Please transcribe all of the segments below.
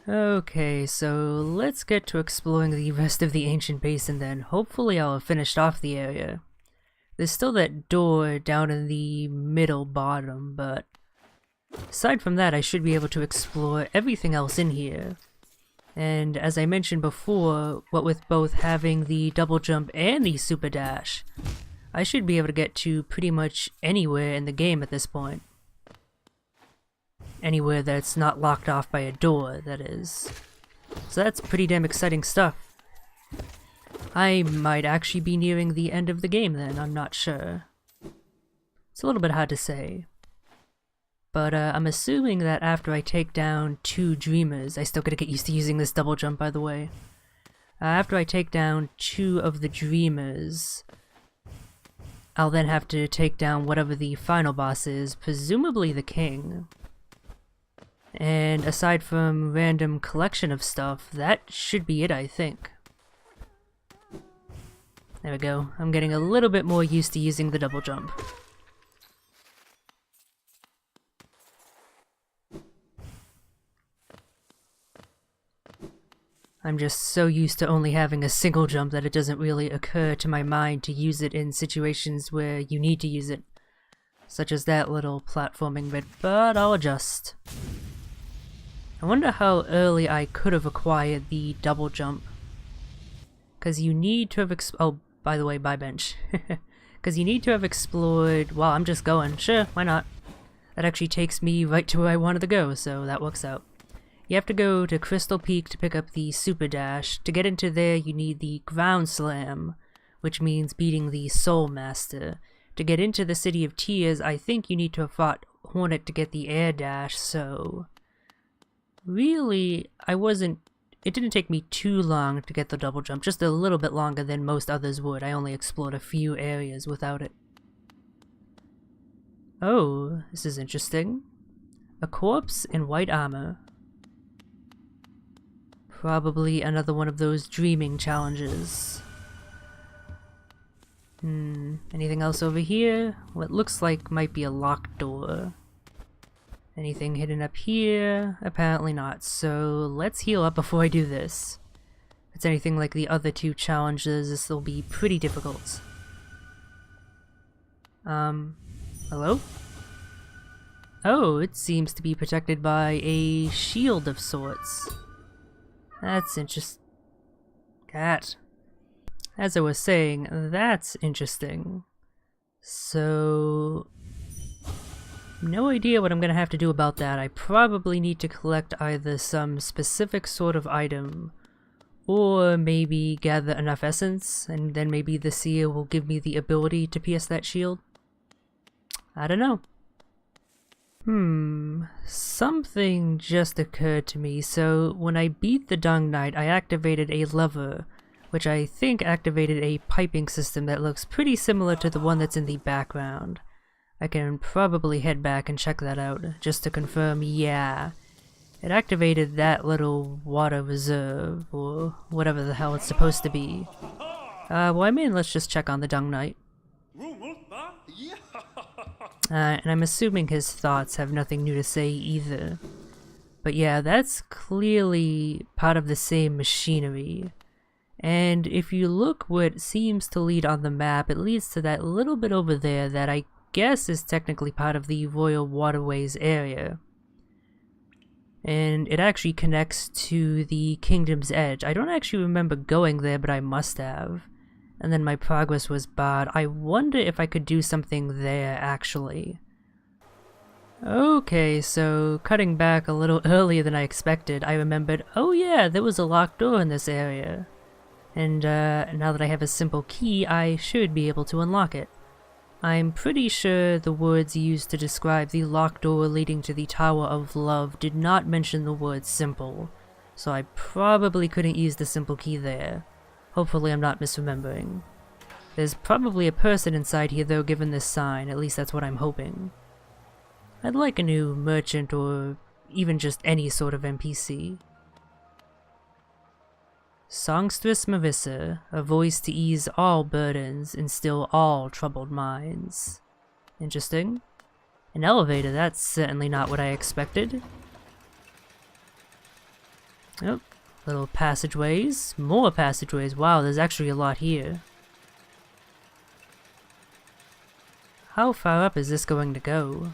Okay, so let's get to exploring the rest of the ancient basin then. Hopefully I'll have finished off the area. There's still that door down in the middle bottom, but aside from that I should be able to explore everything else in here. And as I mentioned before, what with both having the double jump and the super dash, I should be able to get to pretty much anywhere in the game at this point. Anywhere that's not locked off by a door, that is. So that's pretty damn exciting stuff. I might actually be nearing the end of the game then, I'm not sure. It's a little bit hard to say. But I'm assuming that after I take down 2 dreamers, I still gotta get used to using this double jump by the way. After I take down 2 of the dreamers, I'll then have to take down whatever the final boss is, presumably the king. And aside from random collection of stuff, that should be it, I think. There we go. I'm getting a little bit more used to using the double jump. I'm just so used to only having a single jump that it doesn't really occur to my mind to use it in situations where you need to use it. Such as that little platforming bit, but I'll adjust. I wonder how early I could have acquired the double jump. Cause you need to have oh, by the way, bye bench. Cause you need to have explored, well, I'm just going, sure, why not? That actually takes me right to where I wanted to go, so that works out. You have to go to Crystal Peak to pick up the Super Dash. To get into there, you need the Ground Slam, which means beating the Soul Master. To get into the City of Tears, I think you need to have fought Hornet to get the Air Dash, so... Really, it didn't take me too long to get the double jump, just a little bit longer than most others would. I only explored a few areas without it. Oh, this is interesting. A corpse in white armor. Probably another one of those dreaming challenges. Anything else over here? What looks like might be a locked door. Anything hidden up here? Apparently not, so let's heal up before I do this. If it's anything like the other 2 challenges, this will be pretty difficult. Hello? Oh, it seems to be protected by a shield of sorts. That's interesting. Cat. As I was saying, that's interesting. So... no idea what I'm gonna have to do about that. I probably need to collect either some specific sort of item, or maybe gather enough essence, and then maybe the seer will give me the ability to pierce that shield. I don't know. Something just occurred to me. So when I beat the Dung Knight, I activated a lever, which I think activated a piping system that looks pretty similar to the one that's in the background. I can probably head back and check that out, just to confirm, yeah. It activated that little water reserve, or whatever the hell it's supposed to be. Well, I mean, let's just check on the Dung Knight. And I'm assuming his thoughts have nothing new to say either. But yeah, that's clearly part of the same machinery. And if you look where it seems to lead on the map, it leads to that little bit over there that I guess is technically part of the Royal Waterways area. And it actually connects to the Kingdom's Edge. I don't actually remember going there, but I must have. And then my progress was barred. I wonder if I could do something there, actually. Okay, so cutting back a little earlier than I expected, I remembered, oh yeah, there was a locked door in this area. And now that I have a simple key, I should be able to unlock it. I'm pretty sure the words used to describe the locked door leading to the Tower of Love did not mention the word simple, so I probably couldn't use the simple key there. Hopefully I'm not misremembering. There's probably a person inside here though, given this sign, at least that's what I'm hoping. I'd like a new merchant or even just any sort of NPC. Songstress Marissa, a voice to ease all burdens and still all troubled minds. Interesting. An elevator, that's certainly not what I expected. Oh, little passageways. More passageways. Wow, there's actually a lot here. How far up is this going to go?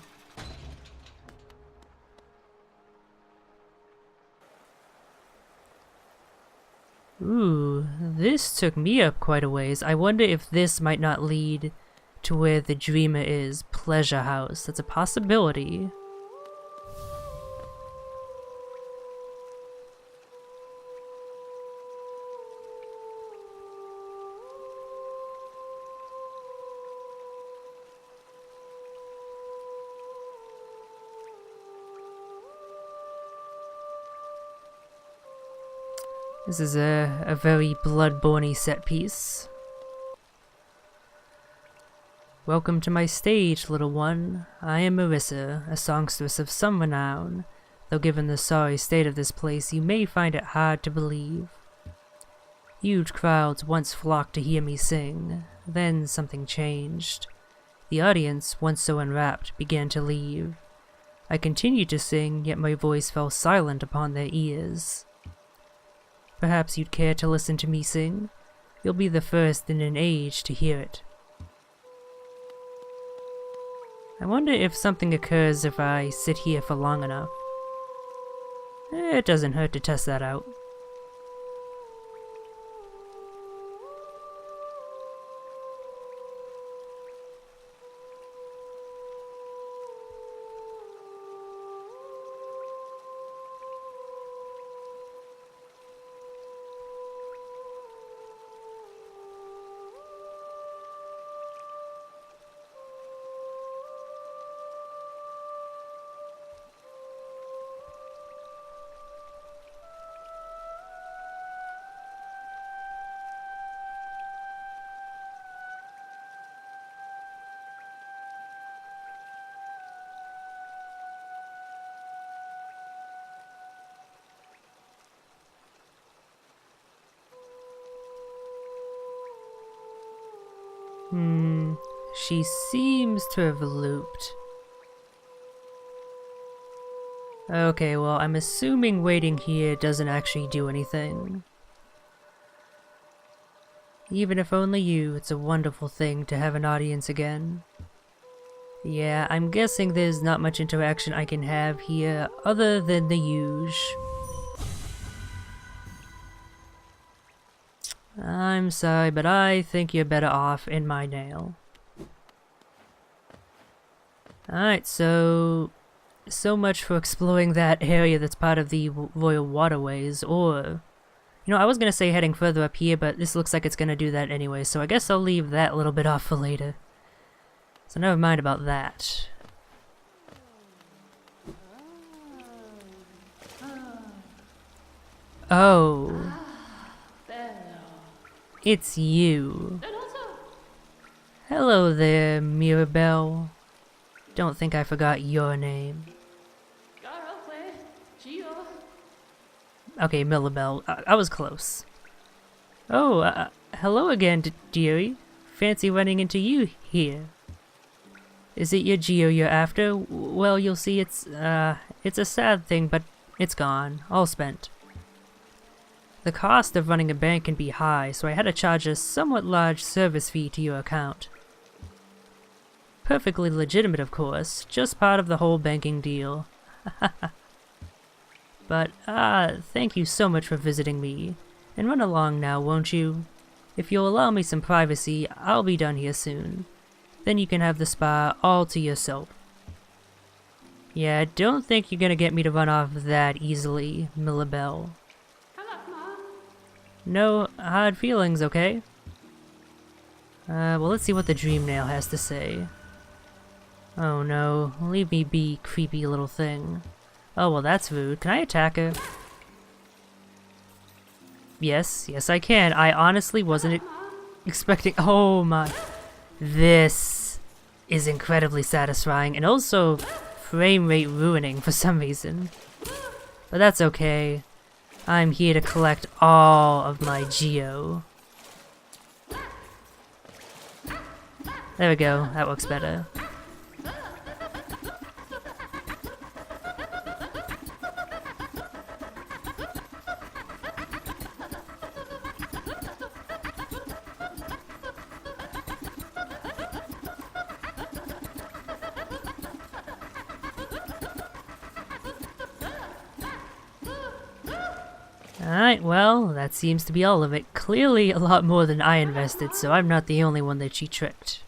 Ooh, this took me up quite a ways. I wonder if this might not lead to where the dreamer is. Pleasure house. That's a possibility. This is a very bloodborne-y set piece. Welcome to my stage, little one. I am Marissa, a songstress of some renown. Though given the sorry state of this place, you may find it hard to believe. Huge crowds once flocked to hear me sing. Then something changed. The audience, once so enwrapped, began to leave. I continued to sing, yet my voice fell silent upon their ears. Perhaps you'd care to listen to me sing? You'll be the first in an age to hear it. I wonder if something occurs if I sit here for long enough. It doesn't hurt to test that out. She seems to have looped. Okay, well, I'm assuming waiting here doesn't actually do anything. Even if only you, it's a wonderful thing to have an audience again. Yeah, I'm guessing there's not much interaction I can have here other than the usual. I'm sorry, but I think you're better off in my nail. Alright, so much for exploring that area that's part of the Royal Waterways, or... You know, I was gonna say heading further up here, but this looks like it's gonna do that anyway, so I guess I'll leave that little bit off for later. So never mind about that. Oh. It's you. Hello there, Mirabelle. Don't think I forgot your name. Okay, Mirabelle. I was close. Oh, hello again, dearie. Fancy running into you here. Is it your Geo you're after? Well, you'll see it's a sad thing, but it's gone. All spent. The cost of running a bank can be high, so I had to charge a somewhat large service fee to your account. Perfectly legitimate, of course, just part of the whole banking deal. But, thank you so much for visiting me. And run along now, won't you? If you'll allow me some privacy, I'll be done here soon. Then you can have the spa all to yourself. Yeah, don't think you're gonna get me to run off that easily, Mirabelle. No hard feelings, okay? Well, let's see what the dream nail has to say. Oh no, leave me be, creepy little thing. Oh, well, that's rude. Can I attack her? Yes, I can. I honestly wasn't expecting— oh my. This is incredibly satisfying and also frame rate ruining for some reason. But that's okay. I'm here to collect all of my Geo. There we go, that works better. Alright, well, that seems to be all of it. Clearly a lot more than I invested, so I'm not the only one that she tricked.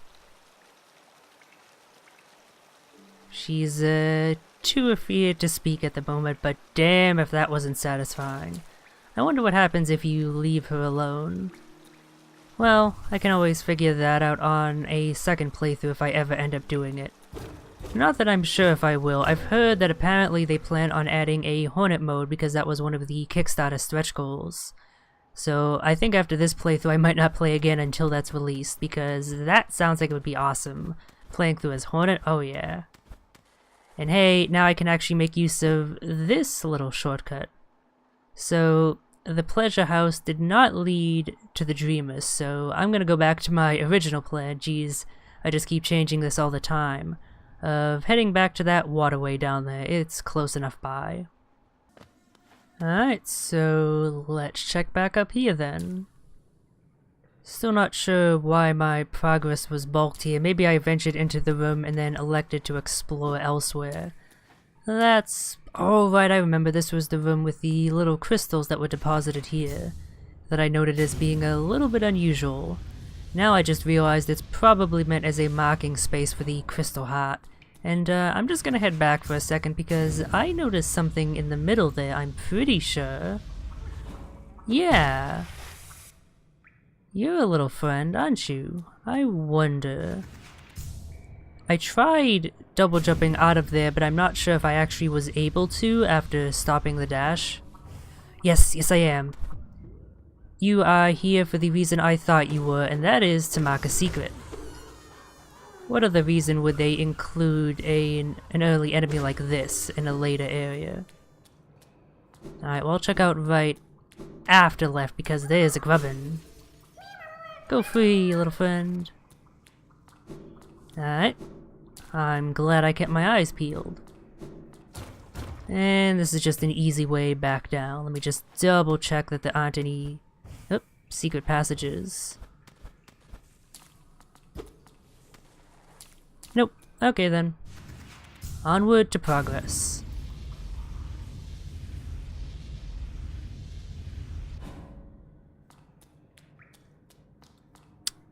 She's, too afeared to speak at the moment, but damn if that wasn't satisfying. I wonder what happens if you leave her alone. Well, I can always figure that out on a second playthrough if I ever end up doing it. Not that I'm sure if I will. I've heard that apparently they plan on adding a Hornet mode because that was one of the Kickstarter stretch goals. So I think after this playthrough I might not play again until that's released, because that sounds like it would be awesome. Playing through as Hornet? Oh yeah. And hey, now I can actually make use of this little shortcut. So the pleasure house did not lead to the Dreamers, so I'm gonna go back to my original plan. Geez, I just keep changing this all the time. Of heading back to that waterway down there. It's close enough by. Alright, so let's check back up here then. Still not sure why my progress was bulked here. Maybe I ventured into the room and then elected to explore elsewhere. That's... oh right, I remember this was the room with the little crystals that were deposited here, that I noted as being a little bit unusual. Now I just realized it's probably meant as a marking space for the crystal heart. And I'm just gonna head back for a second because I noticed something in the middle there, I'm pretty sure. Yeah. You're a little friend, aren't you? I wonder... I tried double jumping out of there, but I'm not sure if I actually was able to after stopping the dash. Yes I am. You are here for the reason I thought you were, and that is to mark a secret. What other reason would they include an early enemy like this in a later area? Alright, well I'll check out right after left because there's a grubbin. Go free, little friend. Alright. I'm glad I kept my eyes peeled. And this is just an easy way back down. Let me just double check that there aren't any secret passages. Nope. Okay then. Onward to progress.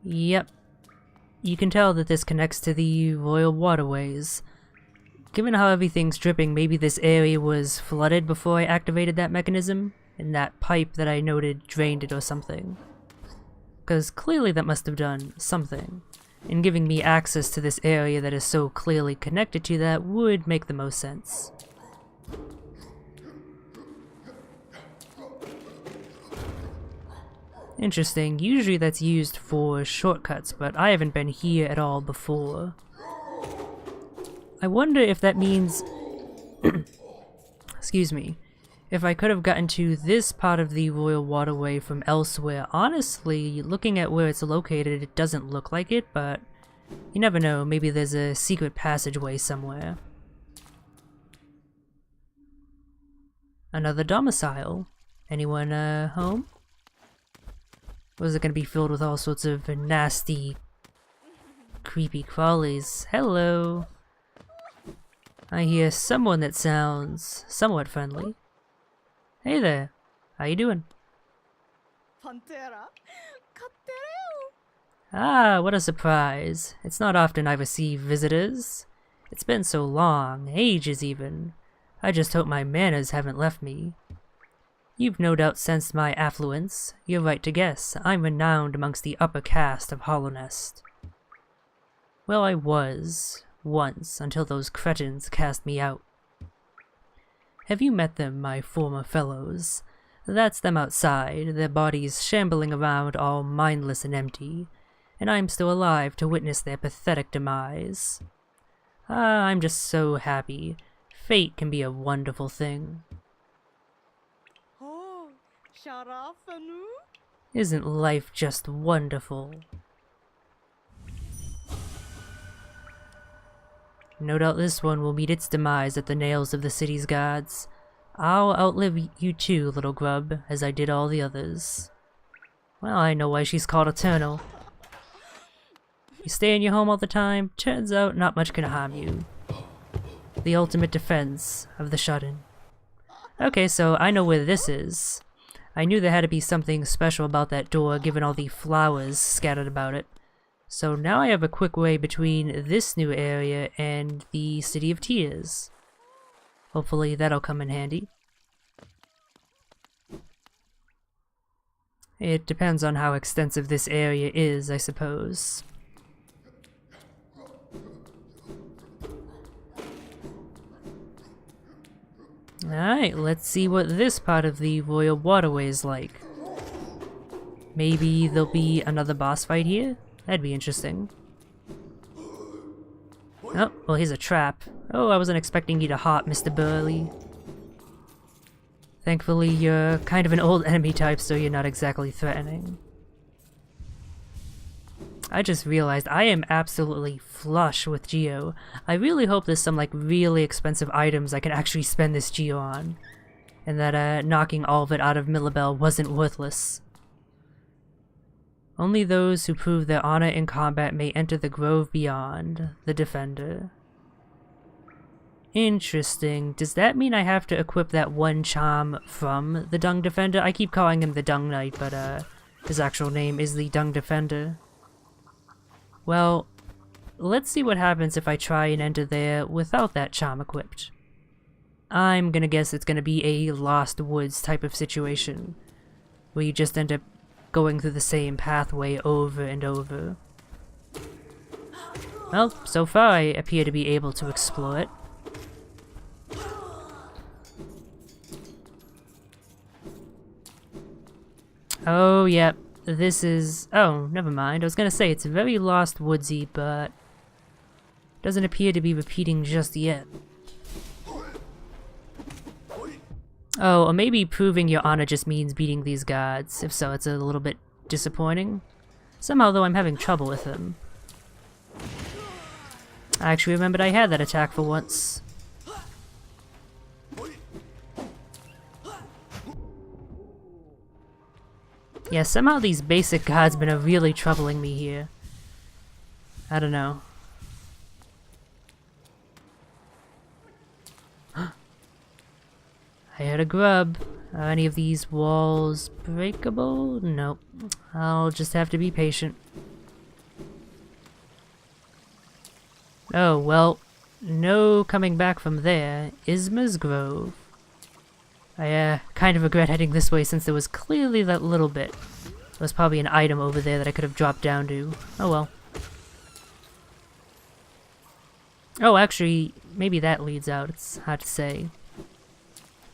Yep. You can tell that this connects to the royal waterways. Given how everything's dripping, maybe this area was flooded before I activated that mechanism, and that pipe that I noted drained it or something. Because clearly that must have done something. And giving me access to this area that is so clearly connected to that would make the most sense. Interesting, usually that's used for shortcuts, but I haven't been here at all before. I wonder if that means... excuse me. If I could have gotten to this part of the royal waterway from elsewhere. Honestly, looking at where it's located, it doesn't look like it, but you never know, maybe there's a secret passageway somewhere. Another domicile. Anyone, home? Or is it gonna be filled with all sorts of nasty, creepy crawlies? Hello! I hear someone that sounds somewhat friendly. Hey there, how you doing? Ah, what a surprise. It's not often I receive visitors. It's been so long, ages even. I just hope my manners haven't left me. You've no doubt sensed my affluence. You're right to guess. I'm renowned amongst the upper caste of Hollownest. Well, I was, once, until those cretins cast me out. Have you met them, my former fellows? That's them outside, their bodies shambling around all mindless and empty, and I'm still alive to witness their pathetic demise. Ah, I'm just so happy. Fate can be a wonderful thing. Isn't life just wonderful? No doubt this one will meet its demise at the nails of the city's gods. I'll outlive you too, little grub, as I did all the others. Well, I know why she's called Eternal. You stay in your home all the time, turns out not much can harm you. The ultimate defense of the shut-in. Okay, so I know where this is. I knew there had to be something special about that door given all the flowers scattered about it. So now I have a quick way between this new area and the City of Tears. Hopefully that'll come in handy. It depends on how extensive this area is, I suppose. Alright, let's see what this part of the Royal Waterways is like. Maybe there'll be another boss fight here? That'd be interesting. Oh, well here's a trap. Oh, I wasn't expecting you to hop, Mr. Burley. Thankfully, you're kind of an old enemy type, so you're not exactly threatening. I just realized I am absolutely flush with Geo. I really hope there's some like really expensive items I can actually spend this Geo on. And that knocking all of it out of Millabelle wasn't worthless. Only those who prove their honor in combat may enter the Grove Beyond, the Defender. Interesting. Does that mean I have to equip that one charm from the Dung Defender? I keep calling him the Dung Knight, but his actual name is the Dung Defender. Well, let's see what happens if I try and enter there without that charm equipped. I'm gonna guess it's gonna be a Lost Woods type of situation, where you just end up going through the same pathway over and over. Well, so far I appear to be able to explore it. Oh, yep. This is... oh, never mind. I was gonna say, it's very Lost Woodsy, but... doesn't appear to be repeating just yet. Oh, or maybe proving your honor just means beating these guards. If so, it's a little bit disappointing. Somehow, though, I'm having trouble with them. I actually remembered I had that attack for once. Yeah, somehow these basic guardsmen are really troubling me here. I don't know. I had a grub. Are any of these walls breakable? Nope. I'll just have to be patient. Oh, well, no coming back from there. Isma's Grove. I kind of regret heading this way since there was clearly that little bit. There was probably an item over there that I could have dropped down to. Oh well. Oh, actually, maybe that leads out. It's hard to say.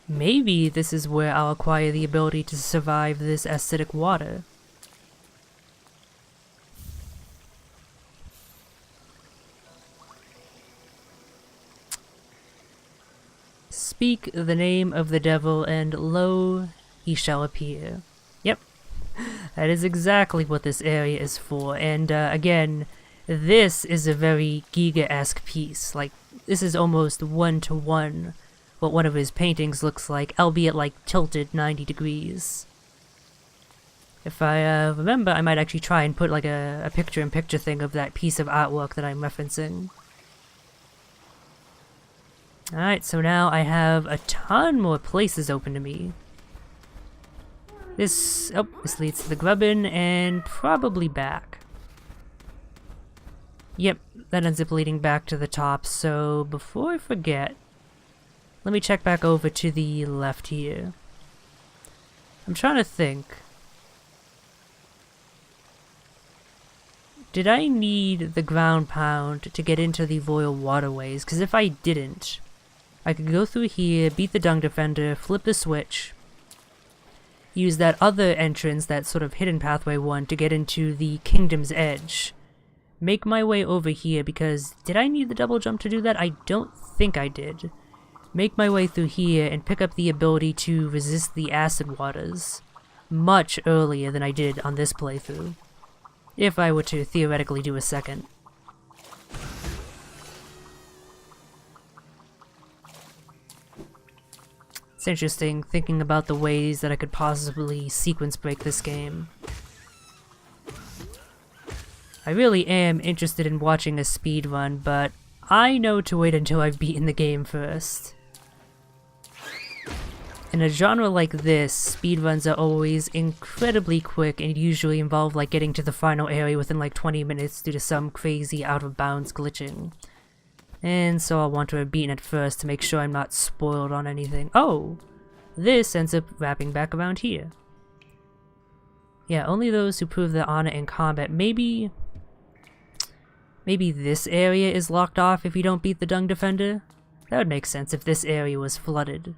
Maybe this is where I'll acquire the ability to survive this acidic water. Speak the name of the devil, and lo, he shall appear. Yep, that is exactly what this area is for, and again, this is a very Giga-esque piece. Like, this is almost one-to-one what one of his paintings looks like, albeit like tilted 90 degrees. If I remember, I might actually try and put like a picture-in-picture thing of that piece of artwork that I'm referencing. Alright, so now I have a ton more places open to me. This leads to the Grubbin and probably back. Yep, that ends up leading back to the top, so before I forget, let me check back over to the left here. I'm trying to think. Did I need the ground pound to get into the Royal Waterways? Because if I didn't, I could go through here, beat the Dung Defender, flip the switch, use that other entrance, that sort of hidden pathway one, to get into the Kingdom's Edge. Make my way over here, because did I need the double jump to do that? I don't think I did. Make my way through here and pick up the ability to resist the acid waters much earlier than I did on this playthrough, if I were to theoretically do a second. It's interesting thinking about the ways that I could possibly sequence break this game. I really am interested in watching a speedrun, but I know to wait until I've beaten the game first. In a genre like this, speedruns are always incredibly quick and usually involve like getting to the final area within like 20 minutes due to some crazy out-of-bounds glitching. And so I'll want to have beaten it first to make sure I'm not spoiled on anything. Oh! This ends up wrapping back around here. Yeah, only those who prove their honor in combat. Maybe this area is locked off if you don't beat the Dung Defender? That would make sense if this area was flooded.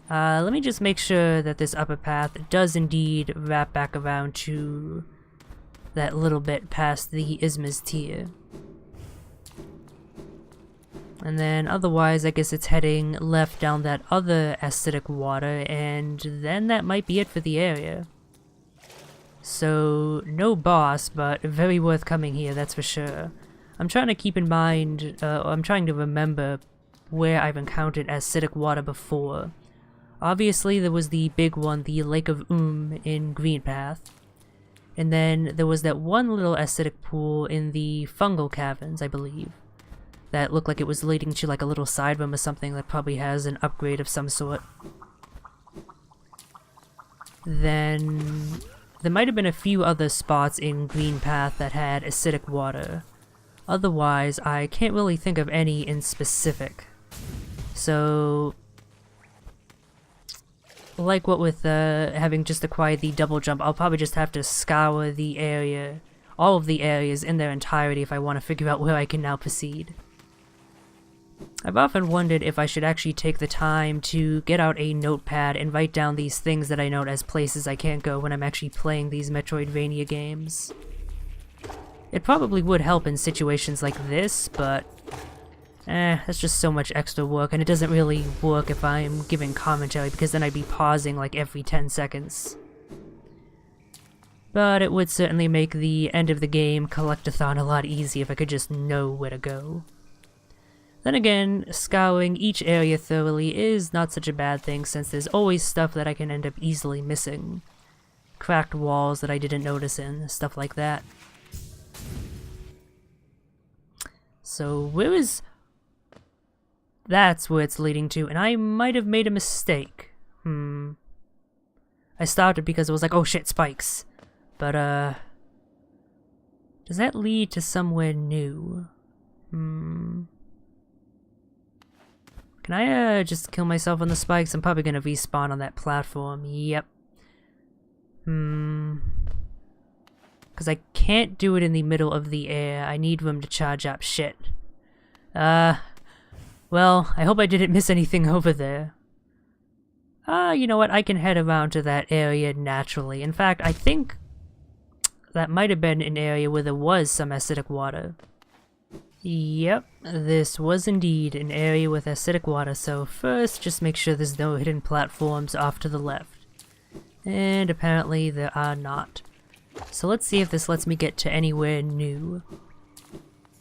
Let me just make sure that this upper path does indeed wrap back around to that little bit past the Isma's tier. And then otherwise I guess it's heading left down that other acidic water, and then that might be it for the area. So no boss, but very worth coming here, that's for sure. I'm trying to keep in mind, I'm trying to remember where I've encountered acidic water before. Obviously there was the big one, the Lake of in Green Path. And then there was that one little acidic pool in the fungal caverns, I believe. That looked like it was leading to like a little side room or something that probably has an upgrade of some sort. Then there might have been a few other spots in Green Path that had acidic water. Otherwise, I can't really think of any in specific. So, like what with having just acquired the double jump, I'll probably just have to scour the area, all of the areas in their entirety if I want to figure out where I can now proceed. I've often wondered if I should actually take the time to get out a notepad and write down these things that I note as places I can't go when I'm actually playing these Metroidvania games. It probably would help in situations like this, but that's just so much extra work, and it doesn't really work if I'm giving commentary because then I'd be pausing like every 10 seconds. But it would certainly make the end of the game collectathon a lot easier if I could just know where to go. Then again, scouring each area thoroughly is not such a bad thing since there's always stuff that I can end up easily missing. Cracked walls that I didn't notice in, stuff like that. So where is... That's where it's leading to, and I might have made a mistake. I stopped it because it was like, oh shit, spikes. But, does that lead to somewhere new? Can I, just kill myself on the spikes? I'm probably gonna respawn on that platform. Yep. Because I can't do it in the middle of the air. I need room to charge up. Shit. Well, I hope I didn't miss anything over there. You know what? I can head around to that area naturally. In fact, I think that might have been an area where there was some acidic water. Yep, this was indeed an area with acidic water, so first just make sure there's no hidden platforms off to the left. And apparently there are not. So let's see if this lets me get to anywhere new.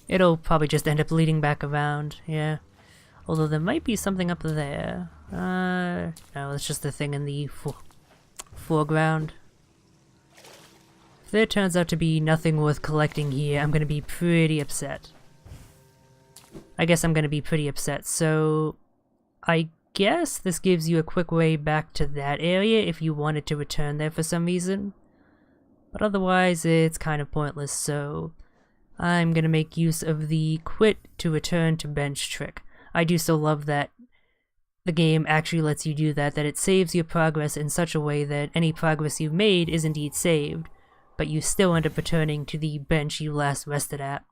It'll probably just end up leading back around, yeah. Although there might be something up there. No, it's just the thing in the foreground. If there turns out to be nothing worth collecting here, I'm gonna be pretty upset. I guess I'm gonna be pretty upset, so I guess this gives you a quick way back to that area if you wanted to return there for some reason. But otherwise, it's kind of pointless, so I'm gonna make use of the quit to return to bench trick. I do so love that the game actually lets you do that, that it saves your progress in such a way that any progress you've made is indeed saved, but you still end up returning to the bench you last rested at.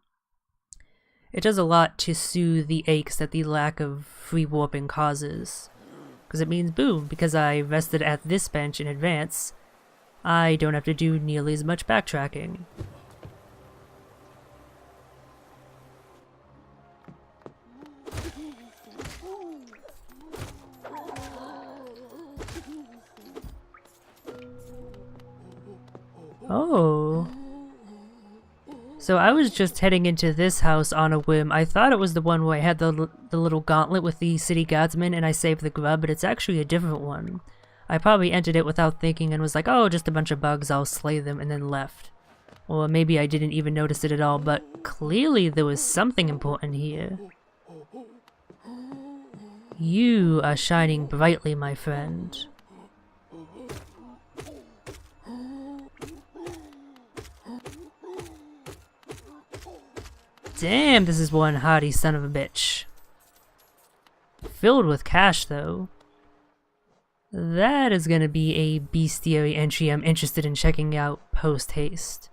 It does a lot to soothe the aches that the lack of free warping causes. Because it means, boom, because I rested at this bench in advance, I don't have to do nearly as much backtracking. Oh. So I was just heading into this house on a whim. I thought it was the one where I had the little gauntlet with the city guardsman and I saved the grub, but it's actually a different one. I probably entered it without thinking and was like, oh, just a bunch of bugs, I'll slay them, and then left. Or maybe I didn't even notice it at all, but clearly there was something important here. You are shining brightly, my friend. Damn, this is one hardy son of a bitch. Filled with cash, though. That is gonna be a bestiary entry I'm interested in checking out post-haste.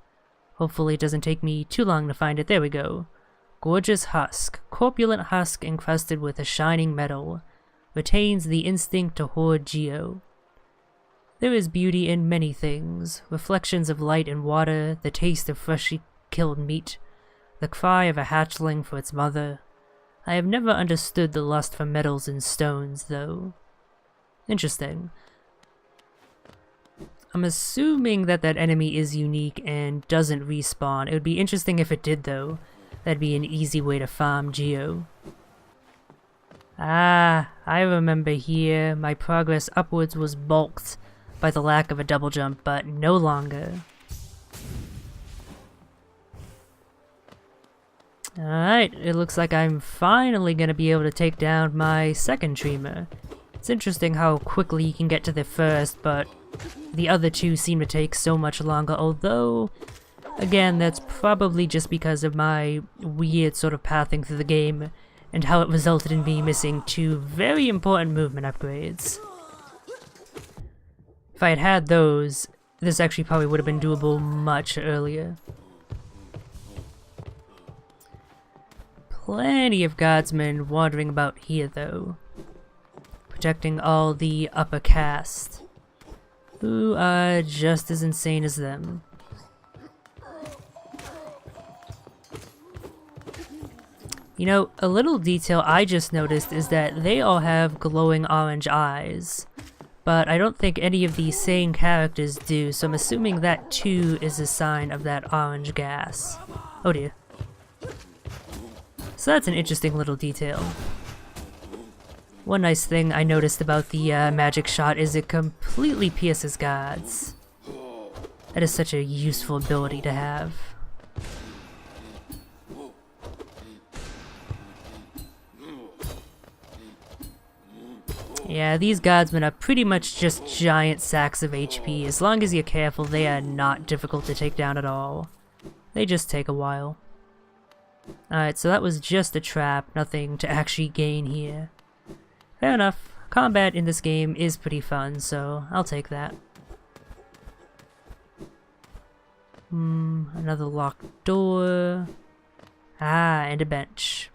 Hopefully it doesn't take me too long to find it. There we go. Gorgeous husk. Corpulent husk encrusted with a shining metal. Retains the instinct to hoard geo. There is beauty in many things. Reflections of light and water, the taste of freshly killed meat, the cry of a hatchling for its mother. I have never understood the lust for metals and stones, though. Interesting. I'm assuming that that enemy is unique and doesn't respawn. It would be interesting if it did, though. That'd be an easy way to farm geo. Ah, I remember here. My progress upwards was balked by the lack of a double jump, but no longer. Alright, it looks like I'm finally gonna be able to take down my second dreamer. It's interesting how quickly you can get to the first, but the other two seem to take so much longer, although, again, that's probably just because of my weird sort of pathing through the game, and how it resulted in me missing two very important movement upgrades. If I had had those, this actually probably would have been doable much earlier. Plenty of guardsmen wandering about here, though. Protecting all the upper caste, who are just as insane as them. You know, a little detail I just noticed is that they all have glowing orange eyes, but I don't think any of the sane characters do, so I'm assuming that too is a sign of that orange gas. Oh dear. So that's an interesting little detail. One nice thing I noticed about the magic shot is it completely pierces guards. That is such a useful ability to have. Yeah, these guardsmen are pretty much just giant sacks of HP. As long as you're careful, they are not difficult to take down at all. They just take a while. Alright, so that was just a trap, nothing to actually gain here. Fair enough. Combat in this game is pretty fun, so I'll take that. Another locked door. Ah, and a bench.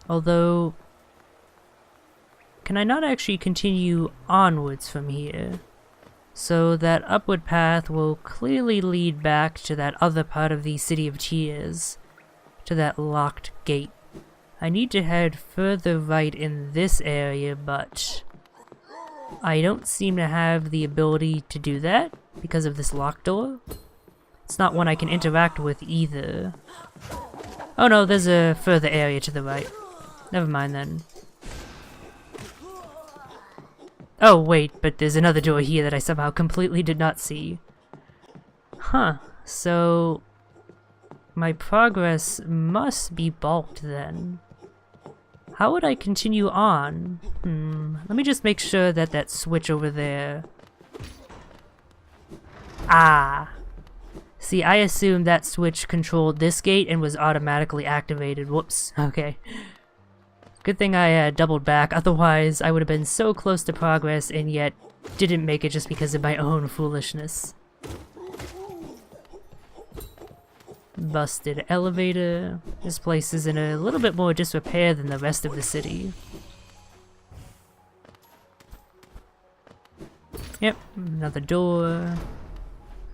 Although, can I not actually continue onwards from here? So that upward path will clearly lead back to that other part of the City of Tears, to that locked gate. I need to head further right in this area, but I don't seem to have the ability to do that because of this locked door. It's not one I can interact with either. Oh no, there's a further area to the right. Never mind then. Oh wait, but there's another door here that I somehow completely did not see. Huh, so my progress must be balked then. How would I continue on? Let me just make sure that that switch over there... Ah! See, I assumed that switch controlled this gate and was automatically activated. Whoops, okay. Good thing I doubled back, otherwise I would have been so close to progress and yet didn't make it just because of my own foolishness. Busted elevator. This place is in a little bit more disrepair than the rest of the city. Yep, another door.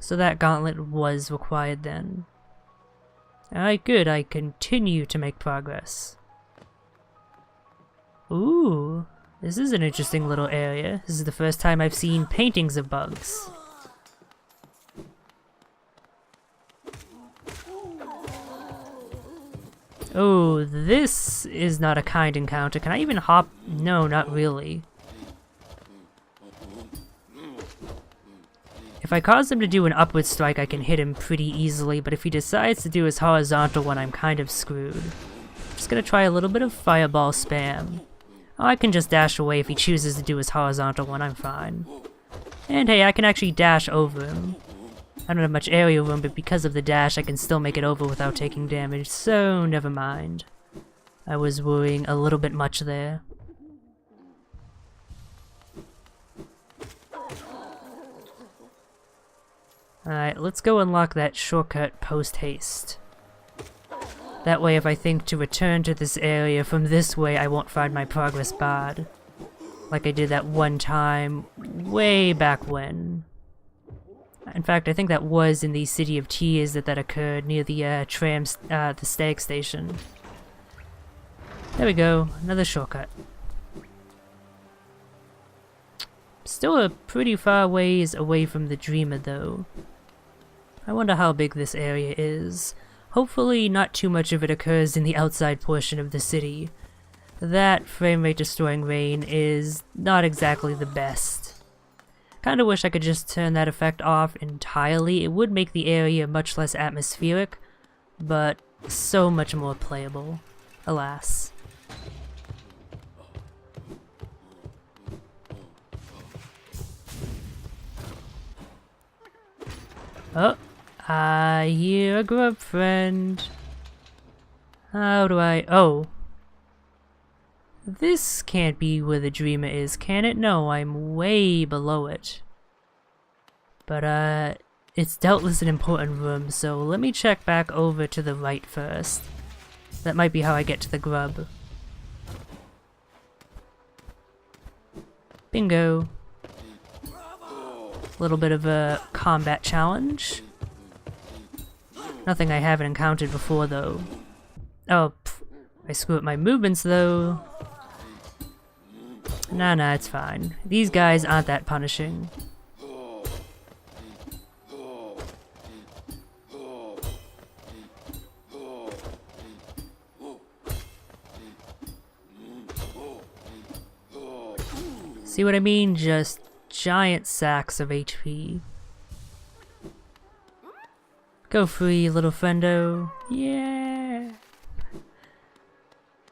So that gauntlet was required then. Alright, good, I continue to make progress. Ooh, this is an interesting little area. This is the first time I've seen paintings of bugs. Oh, this is not a kind encounter. Can I even hop? No, not really. If I cause him to do an upward strike, I can hit him pretty easily, but if he decides to do his horizontal one, I'm kind of screwed. Just gonna try a little bit of fireball spam. Oh, I can just dash away if he chooses to do his horizontal one, I'm fine. And hey, I can actually dash over him. I don't have much area room, but because of the dash, I can still make it over without taking damage, so never mind. I was worrying a little bit much there. Alright, let's go unlock that shortcut post-haste. That way if I think to return to this area from this way, I won't find my progress barred. Like I did that one time, way back when. In fact, I think that was in the City of Tears that occurred near the the stag station. There we go, another shortcut. Still a pretty far ways away from the Dreamer though. I wonder how big this area is. Hopefully not too much of it occurs in the outside portion of the city. That frame rate destroying rain is not exactly the best. Kinda wish I could just turn that effect off entirely. It would make the area much less atmospheric, but so much more playable. Alas. Oh, I hear a grub friend. How do I... Oh. This can't be where the Dreamer is, can it? No, I'm way below it. But, it's doubtless an important room, so let me check back over to the right first. That might be how I get to the grub. Bingo. Little bit of a combat challenge. Nothing I haven't encountered before, though. Oh, pff, I screw up my movements, though. Nah, it's fine. These guys aren't that punishing. See what I mean? Just giant sacks of HP. Go free, little friendo. Yeah!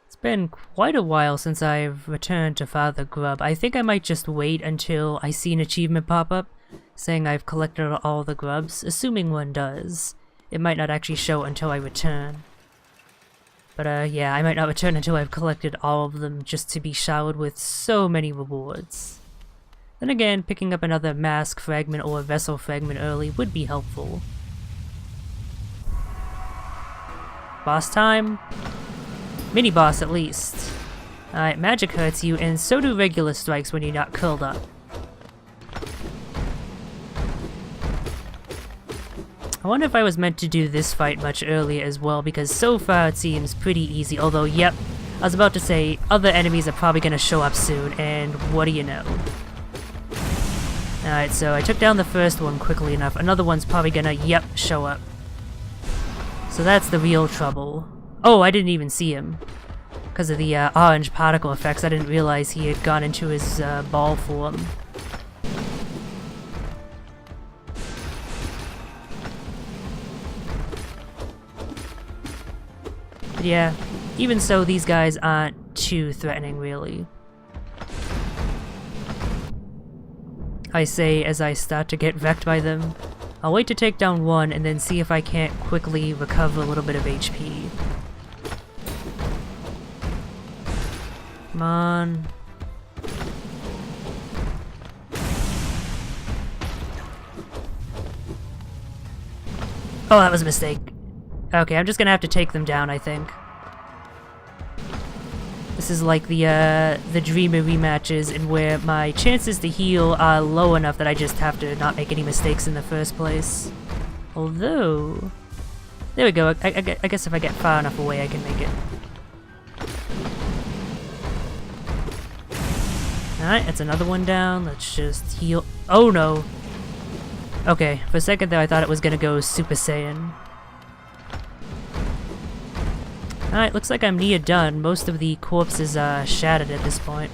It's been quite a while since I've returned to Father Grub. I think I might just wait until I see an achievement pop up saying I've collected all the grubs, assuming one does. It might not actually show until I return. But yeah, I might not return until I've collected all of them just to be showered with so many rewards. Then again, picking up another mask fragment or a vessel fragment early would be helpful. Boss time? Mini boss at least. Alright, magic hurts you, and so do regular strikes when you're not curled up. I wonder if I was meant to do this fight much earlier as well, because so far it seems pretty easy, although yep, I was about to say, other enemies are probably gonna show up soon, and what do you know? Alright, so I took down the first one quickly enough, another one's probably gonna, yep, show up. So that's the real trouble. Oh, I didn't even see him. Because of the orange particle effects, I didn't realize he had gone into his ball form. But yeah, even so, these guys aren't too threatening, really. I say as I start to get wrecked by them. I'll wait to take down one and then see if I can't quickly recover a little bit of HP. Come on. Oh, that was a mistake. Okay, I'm just gonna have to take them down, I think. This is like the Dreamer rematches, in where my chances to heal are low enough that I just have to not make any mistakes in the first place. Although... There we go, I guess if I get far enough away I can make it. Alright, that's another one down. Let's just heal... Oh no! Okay, for a second there I thought it was gonna go Super Saiyan. Alright, looks like I'm near done. Most of the corpses are shattered at this point.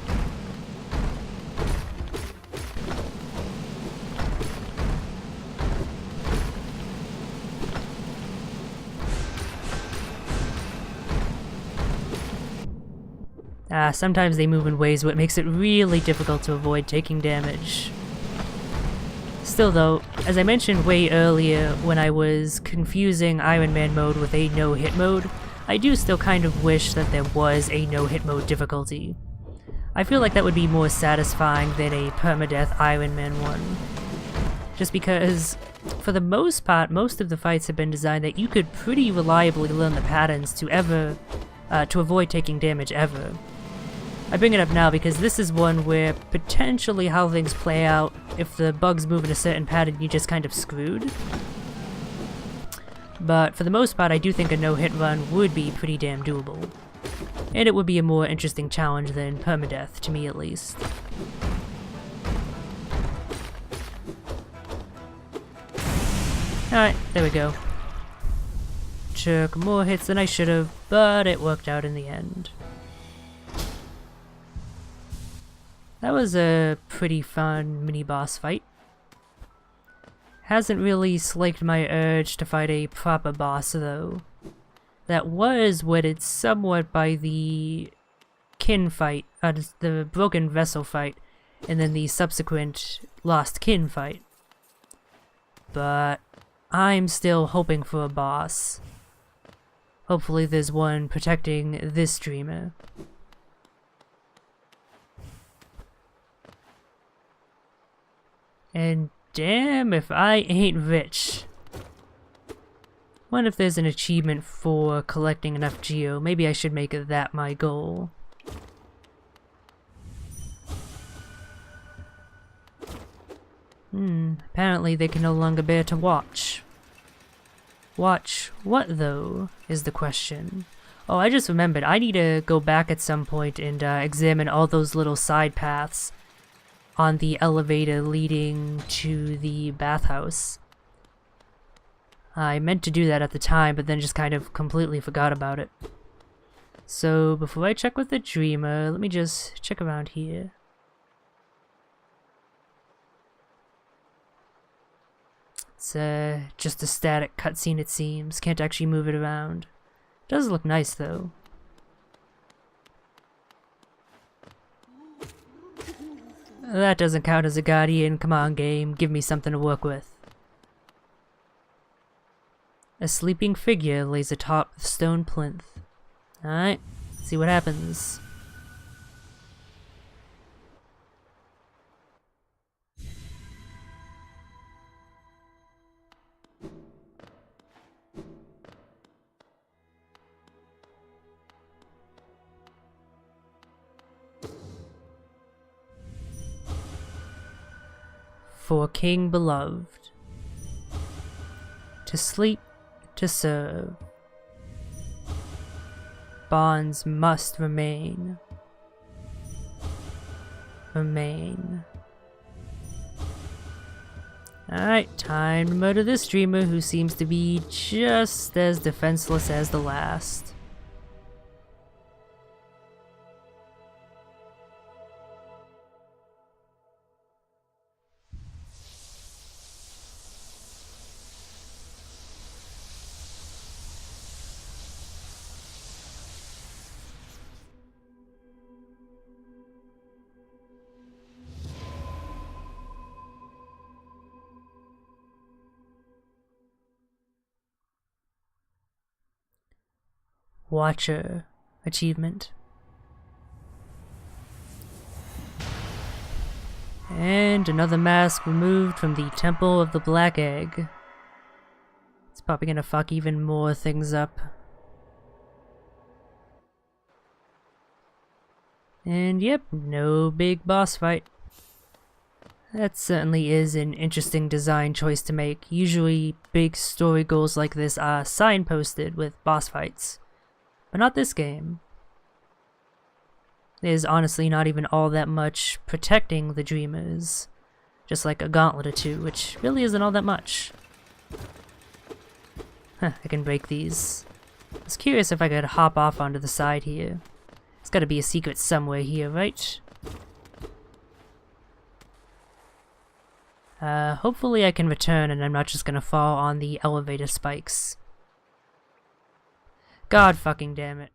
Sometimes they move in ways where it makes it really difficult to avoid taking damage. Still though, as I mentioned way earlier when I was confusing Iron Man mode with a no-hit mode, I do still kind of wish that there was a no-hit mode difficulty. I feel like that would be more satisfying than a permadeath Iron Man one. Just because, for the most part, most of the fights have been designed that you could pretty reliably learn the patterns to avoid taking damage ever. I bring it up now because this is one where potentially how things play out, if the bugs move in a certain pattern, you're just kind of screwed. But for the most part, I do think a no-hit run would be pretty damn doable. And it would be a more interesting challenge than permadeath, to me at least. Alright, there we go. Took more hits than I should have, but it worked out in the end. That was a pretty fun mini-boss fight. Hasn't really slaked my urge to fight a proper boss, though. That was whetted somewhat by the kin fight, the broken vessel fight, and then the subsequent lost kin fight. But I'm still hoping for a boss. Hopefully there's one protecting this dreamer. And damn if I ain't rich. What if there's an achievement for collecting enough geo? Maybe I should make that my goal. Apparently they can no longer bear to watch. Watch what though, is the question. Oh, I just remembered, I need to go back at some point and examine all those little side paths on the elevator leading to the bathhouse. I meant to do that at the time, but then just kind of completely forgot about it. So before I check with the dreamer, let me just check around here. It's just a static cutscene it seems, can't actually move it around. Does look nice though. That doesn't count as a guardian, come on game, give me something to work with. A sleeping figure lays atop the stone plinth. Alright, see what happens. For King beloved, to sleep, to serve, bonds must remain. Alright, time to murder this dreamer who seems to be just as defenseless as the last. Watcher achievement. And another mask removed from the Temple of the Black Egg. It's probably gonna fuck even more things up. And yep, no big boss fight. That certainly is an interesting design choice to make. Usually big story goals like this are signposted with boss fights. But not this game. There's honestly not even all that much protecting the dreamers. Just like a gauntlet or two, which really isn't all that much. Huh, I can break these. I was curious if I could hop off onto the side here. There's gotta be a secret somewhere here, right? Hopefully I can return and I'm not just gonna fall on the elevator spikes. God fucking damn it.